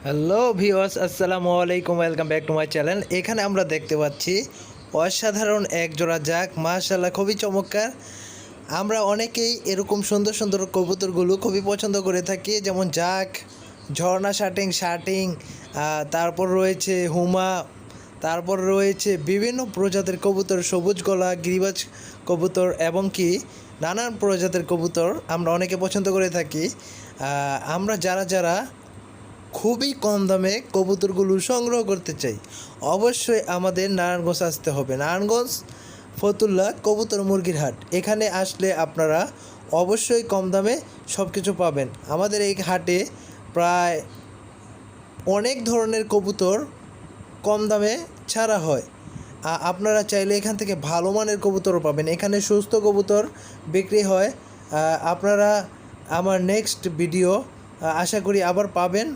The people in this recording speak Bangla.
হ্যালো ভিউয়ার্স, আসসালামু আলাইকুম। Welcome back to my channel. এখানে আমরা দেখতে পাচ্ছি অসাধারণ এক জোড়া জাক, মাশাআল্লাহ খুবই চমৎকার। আমরা অনেকেই এরকম সুন্দর সুন্দর কবুতরগুলো খুবই পছন্দ করে থাকি, যেমন জাক, ঝর্ণা শাটিং শাটিং, তারপর রয়েছে হুমা, তারপর রয়েছে বিভিন্ন প্রজাতির কবুতর, সবুজ গলা, গিরিবাজ কবুতর এবং কি নানান প্রজাতির কবুতর আমরা অনেকে পছন্দ করে থাকি। আমরা যারা যারা খুবই কম দামে কবুতরগুলো সংগ্রহ করতে চাই, অবশ্যই আমাদের নারায়ণগঞ্জ আসতে হবে। নারায়ণগঞ্জ ফতুল্লা কবুতর মুরগির হাট, এখানে আসলে আপনারা অবশ্যই কম দামে সব কিছু পাবেন। আমাদের এই হাটে প্রায় অনেক ধরনের কবুতর কম দামে ছাড়া হয়। আপনারা চাইলে এখান থেকে ভালো মানের কবুতরও পাবেন। এখানে সুস্থ কবুতর বিক্রি হয়। আপনারা আমার নেক্সট ভিডিও আশা করি আবার পাবেন।